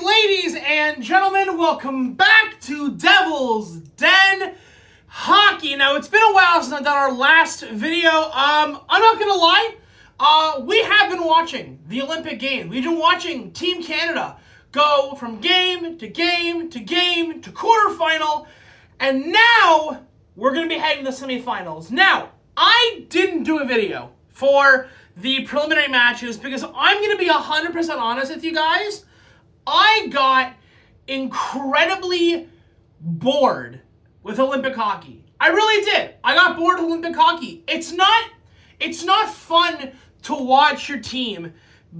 ladies and gentlemen, welcome back to Devil's Den Hockey. Now, it's been a while since I've done our last video. I'm not gonna lie, we have been watching the Olympic Games. We've been watching Team Canada go from game to game to game to quarterfinal, and now we're gonna be heading to semifinals. Now, I didn't do a video for the preliminary matches because I'm gonna be 100% honest with you guys. I got incredibly bored with Olympic hockey. I really did. I got bored with Olympic hockey. It's not fun to watch your team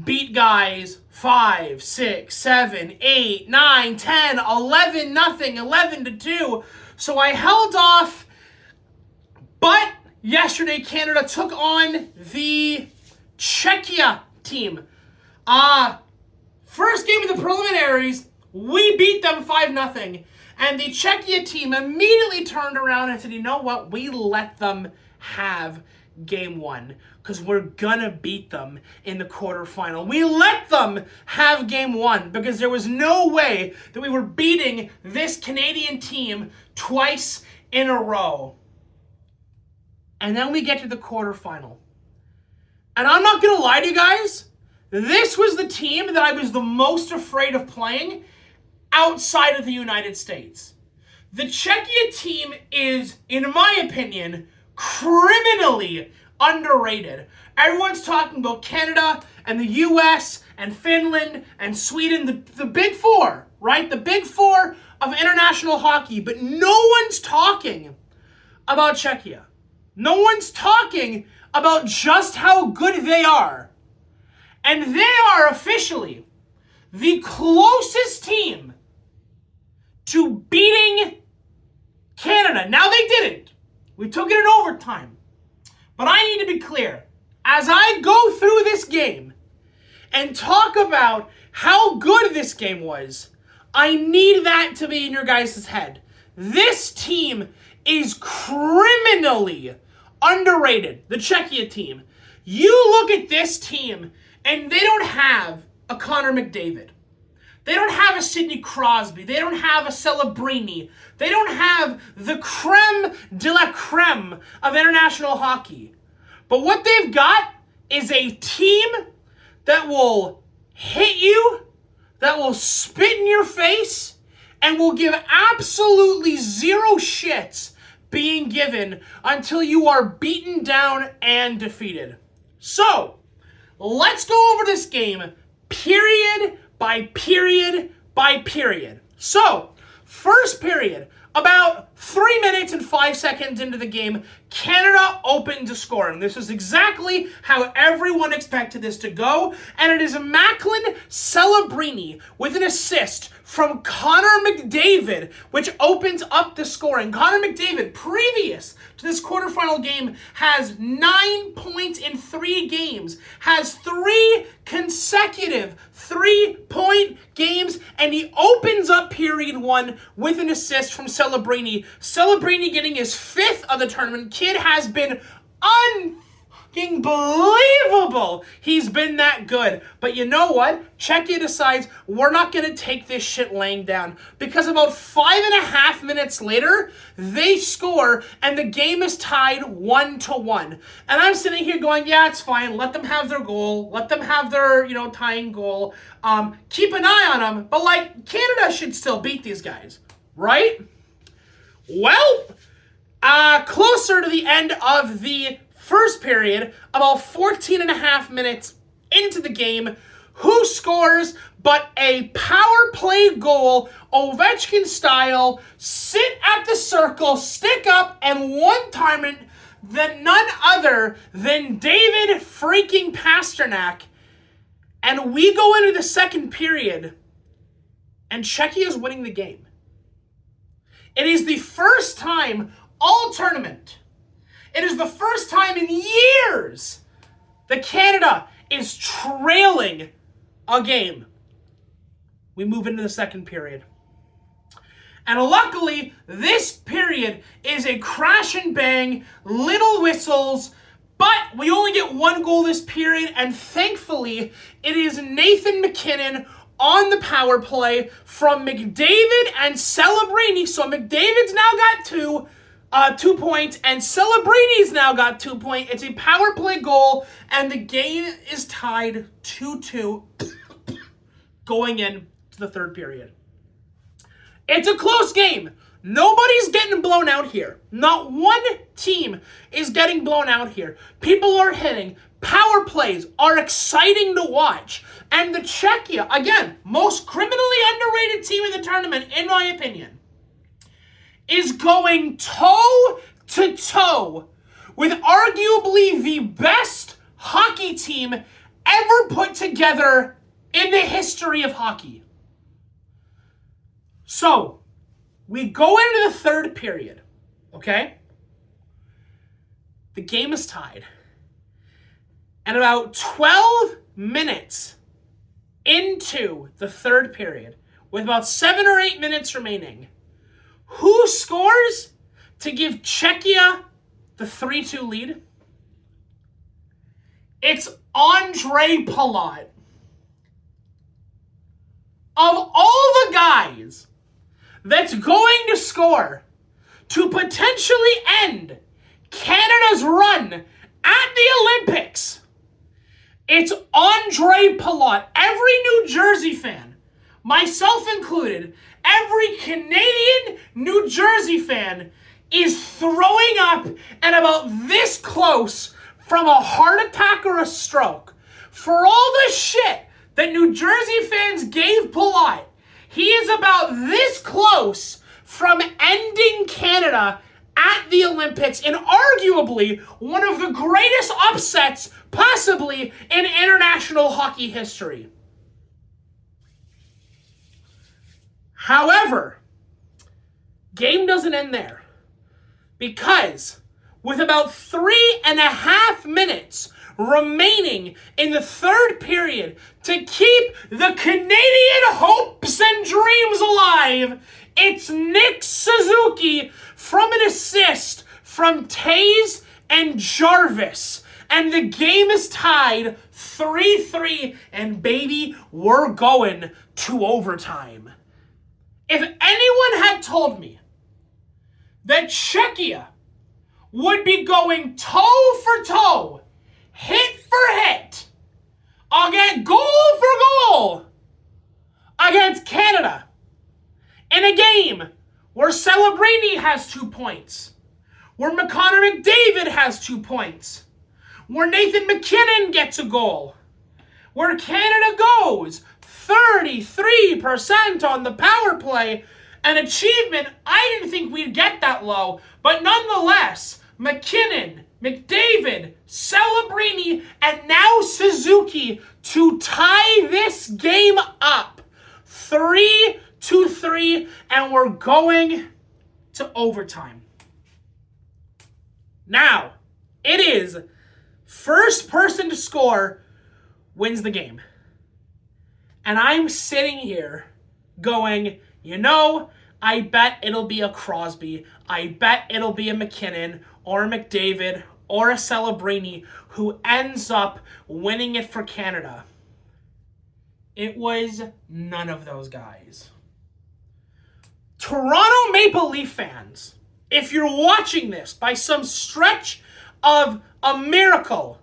beat guys 5, 6, 7, 8, 9, 10, 11, nothing, 11-2. So I held off, but yesterday Canada took on the Czechia team. First game of the preliminaries, we beat them 5-0. And the Czechia team immediately turned around and said, you know what? We let them have game one because we're gonna beat them in the quarterfinal. We let them have game one because there was no way that we were beating this Canadian team twice in a row. And then we get to the quarterfinal. And I'm not gonna lie to you guys, this was the team that I was the most afraid of playing outside of the United States. The Czechia team is, in my opinion, criminally underrated. Everyone's talking about Canada and the US and Finland and Sweden, the big four, right? The big four of international hockey, but no one's talking about Czechia. No one's talking about just how good they are. And they are officially the closest team to beating Canada. Now, they didn't. We took it in overtime. But I need to be clear. As I go through this game and talk about how good this game was, I need that to be in your guys' head. This team is criminally underrated, the Czechia team. You look at this team, and they don't have a Connor McDavid. They don't have a Sidney Crosby. They don't have a Celebrini. They don't have the creme de la creme of international hockey. But what they've got is a team that will hit you, that will spit in your face, and will give absolutely zero shits being given until you are beaten down and defeated. So, let's go over this game period by period by period. So, first period, about 3 minutes and 5 seconds into the game, Canada opened to scoring. This is exactly how everyone expected this to go, and it is Macklin Celebrini with an assist from Connor McDavid, which opens up the scoring. Connor McDavid, previous to this quarterfinal game, has 9 points in 3 games, has 3 consecutive 3-point games, and he opens up period 1 with an assist from Celebrini. Celebrini getting his 5th of the tournament. Kid has been unbelievable. He's been that good. But you know what? Czechia decides we're not going to take this shit laying down. Because about 5.5 minutes later, they score and the game is tied 1-1. And I'm sitting here going, yeah, it's fine. Let them have their goal. Let them have their, tying goal. Keep an eye on them. But, Canada should still beat these guys. Right? Well, closer to the end of the first period, about 14.5 minutes into the game, who scores but a power play goal, Ovechkin style, sit at the circle, stick up, and one-time it, that none other than David freaking Pasternak. And we go into the second period, and Czechia is winning the game. It is the first time all tournament, it is the first time in years that Canada is trailing a game. We move into the second period. And luckily, this period is a crash and bang, little whistles, but we only get 1 goal this period, and thankfully, it is Nathan MacKinnon on the power play from McDavid and Celebrini. So McDavid's now got 2 points, and Celebrini's now got 2 points. It's a power play goal, and the game is tied 2-2 going into the third period. It's a close game. Nobody's getting blown out here. Not one team is getting blown out here. People are hitting. Power plays are exciting to watch. And the Czechia, again, most criminally underrated team in the tournament, in my opinion, is going toe-to-toe with arguably the best hockey team ever put together in the history of hockey. So, we go into the third period, okay? The game is tied. And about 12 minutes into the third period, with about 7 or 8 minutes remaining, who scores to give Czechia the 3-2 lead? It's Ondrej Palat. Of all the guys that's going to score to potentially end Canada's run at the Olympics, it's Ondrej Palat. Every New Jersey fan, myself included, every Canadian New Jersey fan is throwing up and about this close from a heart attack or a stroke. For all the shit that New Jersey fans gave Palat, he is about this close from ending Canada at the Olympics in arguably one of the greatest upsets possibly in international hockey history. However, game doesn't end there, because with about 3.5 minutes remaining in the third period to keep the Canadian hopes and dreams alive, it's Nick Suzuki from an assist from Taze and Jarvis. And the game is tied 3-3, and baby, we're going to overtime. If anyone had told me that Czechia would be going toe for toe, hit for hit, against goal for goal against Canada in a game where Celebrini has 2 points, where Connor McDavid has 2 points, where Nathan MacKinnon gets a goal, where Canada goes 33% on the power play, an achievement I didn't think we'd get that low, but nonetheless, MacKinnon, McDavid, Celebrini, and now Suzuki to tie this game up 3-3, and we're going to overtime. Now, it is first person to score wins the game. And I'm sitting here going, I bet it'll be a Crosby. I bet it'll be a MacKinnon or a McDavid or a Celebrini who ends up winning it for Canada. It was none of those guys. Toronto Maple Leaf fans, if you're watching this by some stretch of a miracle,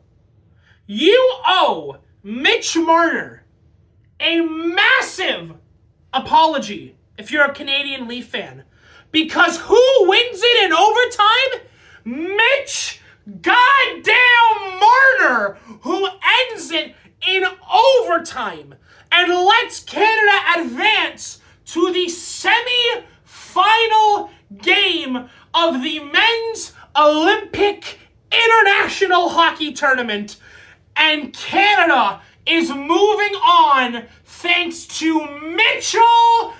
you owe Mitch Marner a massive apology if you're a Canadian Leaf fan. Because who wins it in overtime? Mitch goddamn Marner, who ends it in overtime and lets Canada advance to the semi-final game of the Men's Olympic International Hockey Tournament. And Canada is moving on thanks to Mitchell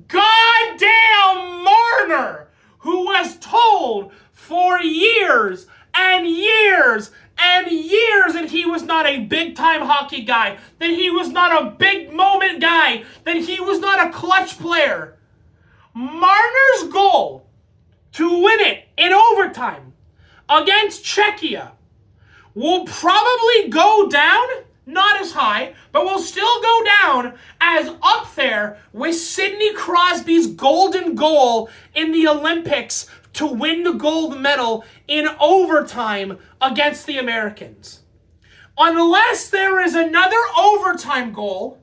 goddamn Marner, who was told for years and years and years that he was not a big-time hockey guy, that he was not a big-moment guy, that he was not a clutch player. Marner's goal to win it in overtime against Czechia will probably go down, not as high, but will still go down down as up there with Sidney Crosby's golden goal in the Olympics to win the gold medal in overtime against the Americans. Unless there is another overtime goal,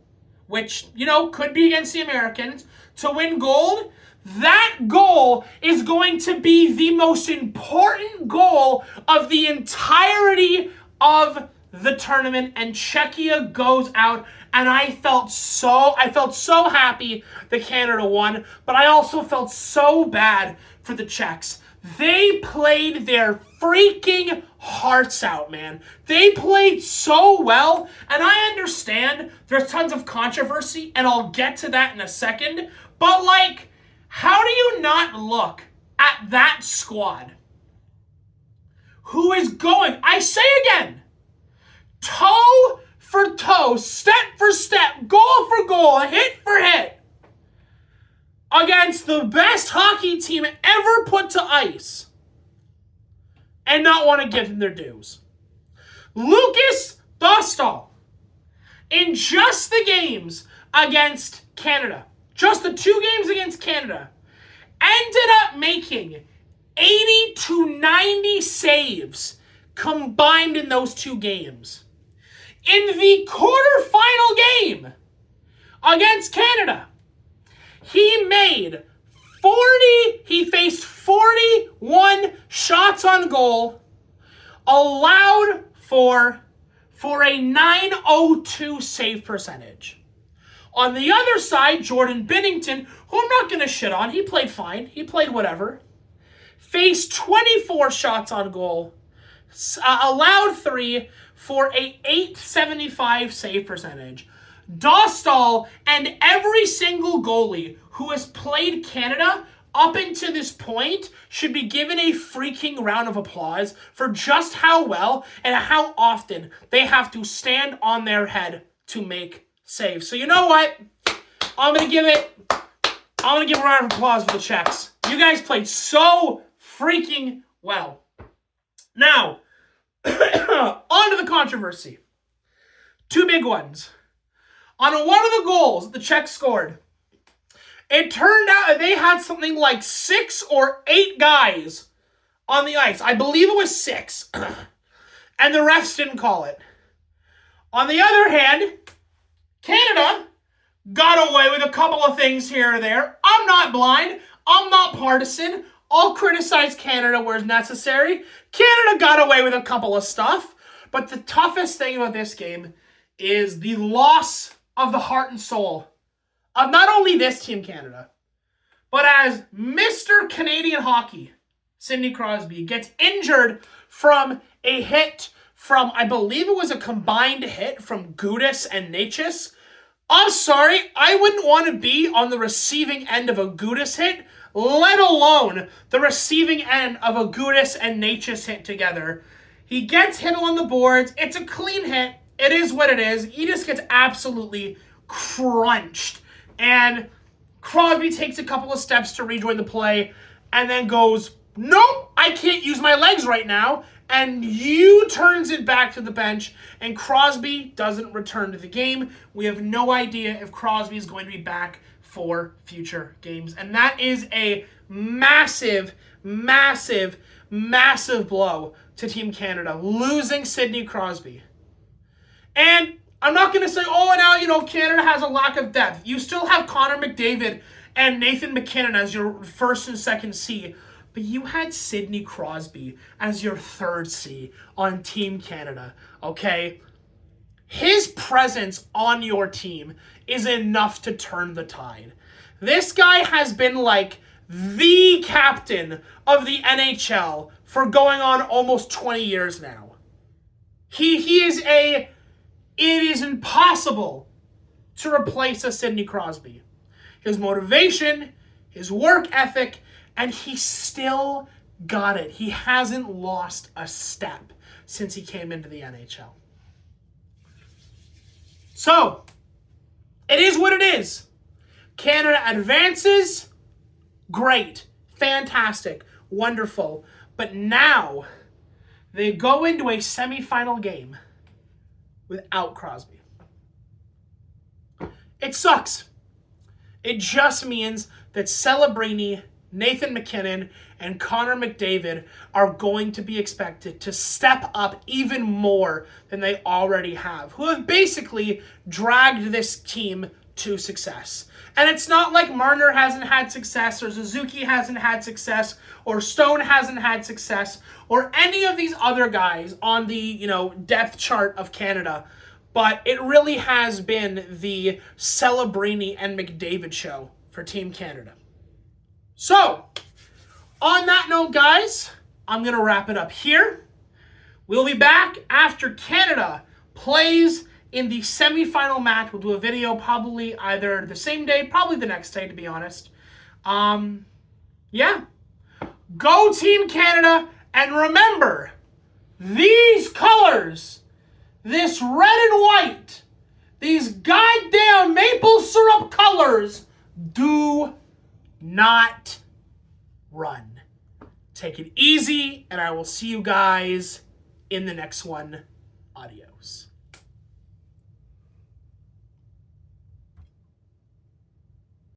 which, could be against the Americans, to win gold, that goal is going to be the most important goal of the entirety of the tournament, and Czechia goes out, and I felt so happy that Canada won, but I also felt so bad for the Czechs. They played their freaking hearts out, man. They played so well, and I understand there's tons of controversy, and I'll get to that in a second, but how do you not look at that squad who is going, I say again, toe for toe, step for step, goal for goal, hit for hit, against the best hockey team ever put to ice, and not want to give them their dues? Lucas Dostal, in just the games against Canada, just the 2 games against Canada, ended up making 80 to 90 saves combined in those 2 games. In the quarterfinal game against Canada, he faced 41 shots on goal, allowed for a .902 save percentage. On the other side, Jordan Binnington, who I'm not going to shit on, he played fine, he played whatever, faced 24 shots on goal, allowed 3 for a .875 save percentage. Dostal and every single goalie who has played Canada up until this point should be given a freaking round of applause for just how well and how often they have to stand on their head to make saves. So you know what? I'm gonna give a round of applause for the Czechs. You guys played so freaking well. Now, on to the controversy. 2 big ones. On one of the goals the Czechs scored, it turned out that they had something like 6 or 8 guys on the ice. I believe it was 6. And the refs didn't call it. On the other hand, Canada got away with a couple of things here or there. I'm not blind. I'm not partisan. I'll criticize Canada where it's necessary. Canada got away with a couple of stuff. But the toughest thing about this game is the loss of the heart and soul of not only this team, Canada, but as Mr. Canadian Hockey, Sidney Crosby, gets injured from a hit from, I believe it was a combined hit from Gudis and Natchez. I'm sorry, I wouldn't want to be on the receiving end of a Gudis hit, let alone the receiving end of a Gudis and Natchez hit together. He gets hit on the boards. It's a clean hit. It is what it is. He just gets absolutely crunched. And Crosby takes a couple of steps to rejoin the play and then goes, nope, I can't use my legs right now. And turns it back to the bench, and Crosby doesn't return to the game. We have no idea if Crosby is going to be back for future games. And that is a massive, massive, massive blow to Team Canada, losing Sidney Crosby. And I'm not going to say, now, Canada has a lack of depth. You still have Connor McDavid and Nathan McKinnon as your first and second C. But you had Sidney Crosby as your third C on Team Canada, okay? His presence on your team is enough to turn the tide. This guy has been like the captain of the NHL for going on almost 20 years now. It is impossible to replace a Sidney Crosby. His motivation, his work ethic, and he still got it. He hasn't lost a step since he came into the NHL. So, it is what it is. Canada advances. Great. Fantastic. Wonderful. But now, they go into a semifinal game without Crosby. It sucks. It just means that Celebrini, Nathan McKinnon, and Connor McDavid are going to be expected to step up even more than they already have, who have basically dragged this team to success. And it's not like Marner hasn't had success, or Suzuki hasn't had success, or Stone hasn't had success, or any of these other guys on the, depth chart of Canada. But it really has been the Celebrini and McDavid show for Team Canada. So, on that note, guys, I'm going to wrap it up here. We'll be back after Canada plays in the semifinal match. We'll do a video probably either the same day, probably the next day, to be honest. Yeah. Go Team Canada, and remember, these colors, this red and white, these goddamn maple syrup colors, do not run. Take it easy, and I will see you guys in the next one. Adios.